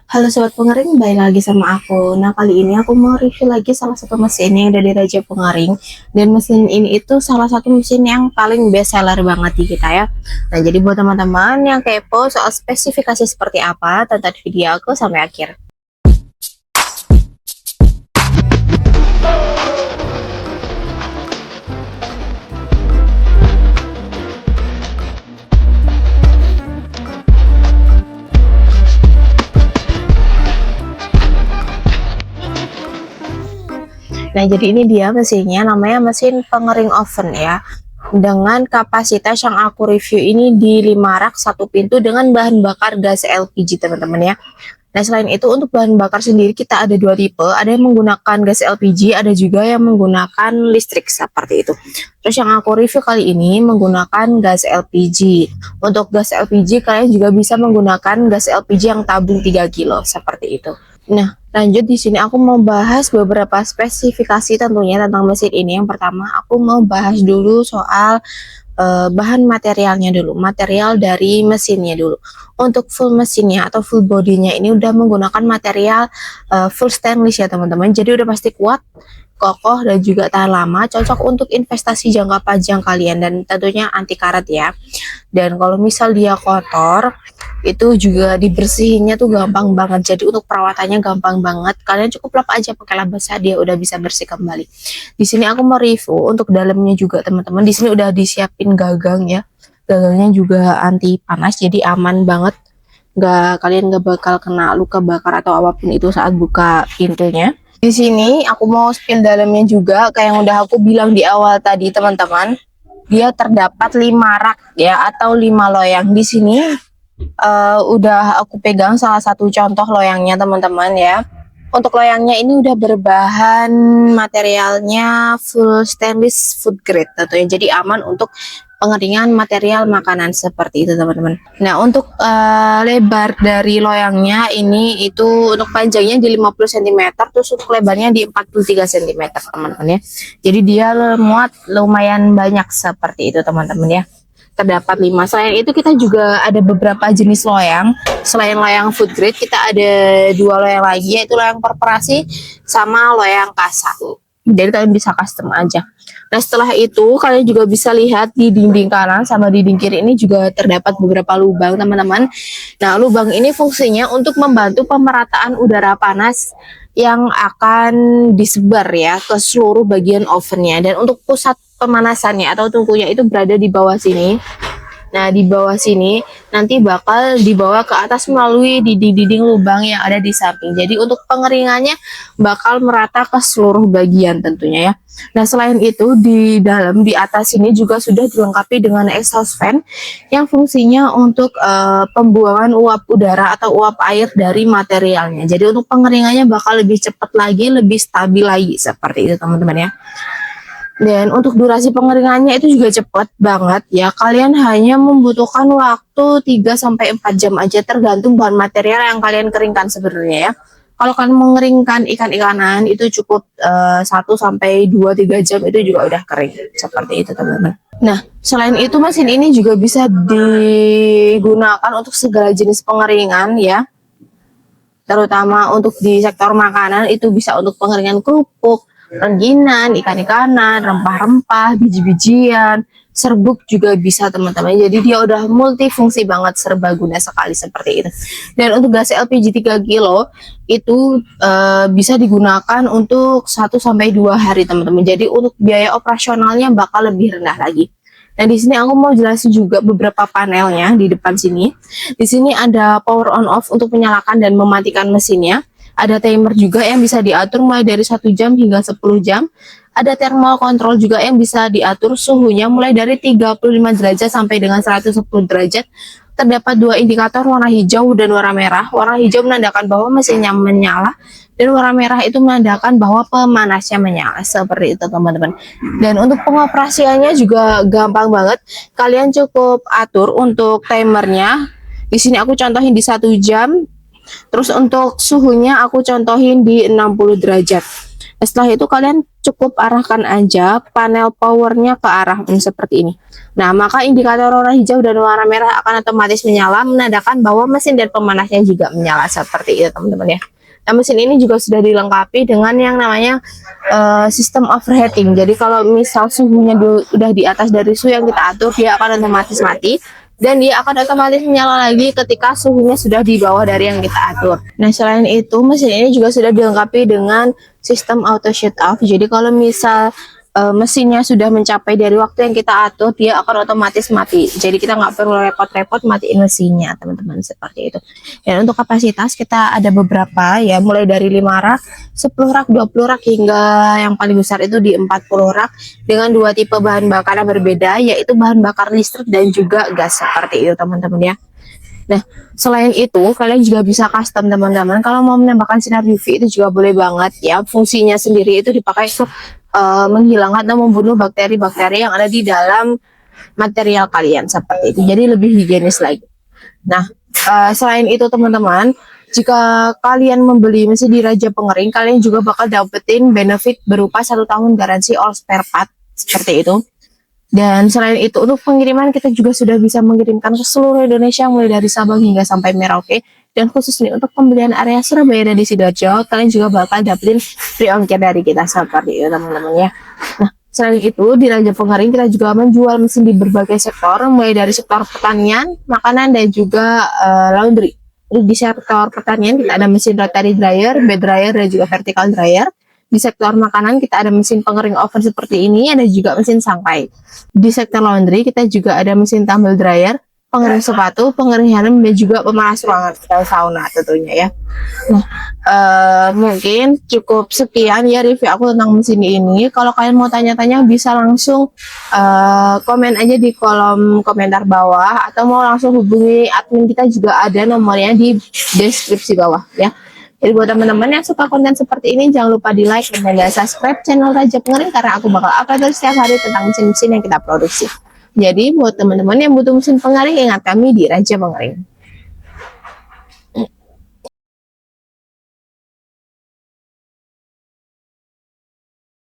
Halo Sobat Pengering, balik lagi sama aku. Nah, kali ini aku mau review lagi salah satu mesin yang ada di Raja Pengering. Dan mesin ini itu salah satu mesin yang paling best seller banget di kita ya. Nah, jadi buat teman-teman yang kepo soal spesifikasi seperti apa, tonton video aku sampai akhir. Nah, jadi ini dia mesinnya, namanya mesin pengering oven ya. Dengan kapasitas yang aku review ini di 5 rak satu pintu dengan bahan bakar gas LPG teman-teman ya. Nah, selain itu untuk bahan bakar sendiri kita ada dua tipe, ada yang menggunakan gas LPG, ada juga yang menggunakan listrik seperti itu. Terus yang aku review kali ini menggunakan gas LPG. Untuk gas LPG kalian juga bisa menggunakan gas LPG yang tabung 3 kilo seperti itu. Nah, lanjut di sini aku mau bahas beberapa spesifikasi tentunya tentang mesin ini. Yang pertama, aku mau bahas dulu soal bahan materialnya dulu, material dari mesinnya dulu. Untuk full mesinnya atau full bodinya ini udah menggunakan material full stainless ya teman-teman. Jadi udah pasti kuat, kokoh dan juga tahan lama, cocok untuk investasi jangka panjang kalian dan tentunya anti karat ya. Dan kalau misal dia kotor, itu juga dibersihinnya tuh gampang banget. Jadi untuk perawatannya gampang banget. Kalian cukup lap aja pakai lap basah, dia udah bisa bersih kembali. Di sini aku mau review untuk dalamnya juga teman-teman. Di sini udah disiapin gagang ya. Gagangnya juga anti panas, jadi aman banget. Kalian nggak bakal kena luka bakar atau apapun itu saat buka pintunya. Di sini aku mau spill dalamnya juga, kayak yang udah aku bilang di awal tadi teman-teman. Dia terdapat 5 rak ya atau 5 loyang. Di sini udah aku pegang salah satu contoh loyangnya teman-teman ya. Untuk loyangnya ini udah berbahan materialnya full stainless food grade tentunya, jadi aman untuk pengeringan material makanan seperti itu teman-teman. Nah, untuk lebar dari loyangnya ini itu untuk panjangnya di 50 cm, terus untuk lebarnya di 43 cm teman-teman ya. Jadi dia muat lumayan banyak seperti itu teman-teman ya. Terdapat 5. Selain itu kita juga ada beberapa jenis loyang. Selain loyang food grade, kita ada 2 loyang lagi, yaitu loyang perforasi sama loyang kasa. Jadi kalian bisa custom aja. Nah, setelah itu kalian juga bisa lihat di dinding kanan sama dinding kiri ini juga terdapat beberapa lubang teman-teman. Nah, lubang ini fungsinya untuk membantu pemerataan udara panas yang akan disebar ya ke seluruh bagian ovennya. Dan untuk pusat pemanasannya atau tungkunya itu berada di bawah sini. Nah, di bawah sini nanti bakal dibawa ke atas melalui dinding-dinding lubang yang ada di samping. Jadi untuk pengeringannya bakal merata ke seluruh bagian tentunya ya. Nah, selain itu di dalam di atas ini juga sudah dilengkapi dengan exhaust fan yang fungsinya untuk pembuangan uap udara atau uap air dari materialnya. Jadi untuk pengeringannya bakal lebih cepat lagi, lebih stabil lagi seperti itu teman-teman ya. Dan untuk durasi pengeringannya itu juga cepat banget ya. Kalian hanya membutuhkan waktu 3-4 jam aja tergantung bahan material yang kalian keringkan sebenarnya ya. Kalau kalian mengeringkan ikan-ikanan itu cukup 1-2-3 jam itu juga udah kering. Seperti itu teman-teman. Nah, selain itu mesin ini juga bisa digunakan untuk segala jenis pengeringan ya. Terutama untuk di sektor makanan itu bisa untuk pengeringan kerupuk, rengginan, ikan-ikanan, rempah-rempah, biji-bijian, serbuk juga bisa teman-teman. Jadi dia udah multifungsi banget, serbaguna sekali seperti itu. Dan untuk gas LPG 3 kilo itu bisa digunakan untuk 1-2 hari teman-teman. Jadi untuk biaya operasionalnya bakal lebih rendah lagi. Nah, di sini aku mau jelasin juga beberapa panelnya di depan sini. Di sini ada power on off untuk menyalakan dan mematikan mesinnya. Ada timer juga yang bisa diatur mulai dari 1 jam hingga 10 jam. Ada thermal control juga yang bisa diatur suhunya mulai dari 35 derajat sampai dengan 110 derajat. Terdapat 2 indikator warna hijau dan warna merah. Warna hijau menandakan bahwa mesinnya menyala dan warna merah itu menandakan bahwa pemanasnya menyala seperti itu teman-teman. Dan untuk pengoperasiannya juga gampang banget. Kalian cukup atur untuk timernya. Di sini aku contohin di 1 jam. Terus untuk suhunya aku contohin di 60 derajat. Setelah itu kalian cukup arahkan aja panel powernya ke arah seperti ini. Nah, maka indikator warna hijau dan warna merah akan otomatis menyala, menandakan bahwa mesin dan pemanasnya juga menyala seperti itu teman-teman ya. Nah, mesin ini juga sudah dilengkapi dengan yang namanya sistem overheating. Jadi kalau misal suhunya udah di atas dari suhu yang kita atur, dia akan otomatis mati. Dan dia akan otomatis menyala lagi ketika suhunya sudah di bawah dari yang kita atur. Nah, selain itu mesin ini juga sudah dilengkapi dengan sistem auto shut off. Jadi kalau misal mesinnya sudah mencapai dari waktu yang kita atur, dia akan otomatis mati. Jadi kita nggak perlu repot-repot matiin mesinnya, teman-teman, seperti itu. Dan untuk kapasitas kita ada beberapa ya, mulai dari 5 rak, 10 rak, 20 rak, hingga yang paling besar itu di 40 rak dengan 2 tipe bahan bakar yang berbeda, yaitu bahan bakar listrik dan juga gas, seperti itu teman-teman ya. Nah, selain itu kalian juga bisa custom teman-teman. Kalau mau menambahkan sinar UV itu juga boleh banget ya. Fungsinya sendiri itu dipakai untuk menghilangkan atau membunuh bakteri-bakteri yang ada di dalam material kalian seperti itu. Jadi lebih higienis lagi. Nah, selain itu teman-teman, jika kalian membeli mesin di Raja Pengering, kalian juga bakal dapetin benefit berupa 1 tahun garansi all spare part seperti itu. Dan selain itu untuk pengiriman kita juga sudah bisa mengirimkan ke seluruh Indonesia mulai dari Sabang hingga sampai Merauke. Dan khusus nih untuk pembelian area Surabaya dan di Sidoarjo, kalian juga bakal dapetin free ongkir dari kita seperti itu teman-teman ya. Nah, selain itu di Raja Pengering kita juga menjual mesin di berbagai sektor, mulai dari sektor pertanian, makanan, dan juga laundry. Di sektor pertanian kita ada mesin rotary dryer, bed dryer, dan juga vertical dryer. Di sektor makanan kita ada mesin pengering oven seperti ini, ada juga mesin sangkai. Di sektor laundry kita juga ada mesin tumble dryer, pengering sepatu, pengering helm, dan juga pemanas ruangan atau sauna tentunya ya. Nah, mungkin cukup sekian ya review aku tentang mesin ini. Kalau kalian mau tanya-tanya bisa langsung komen aja di kolom komentar bawah, atau mau langsung hubungi admin kita juga ada nomornya di deskripsi bawah ya. Jadi buat teman-teman yang suka konten seperti ini, jangan lupa di like dan subscribe channel Raja Pengering, karena aku bakal upload setiap hari tentang mesin-mesin yang kita produksi. Jadi buat teman-teman yang butuh mesin pengering, ingat kami di Raja Pengering.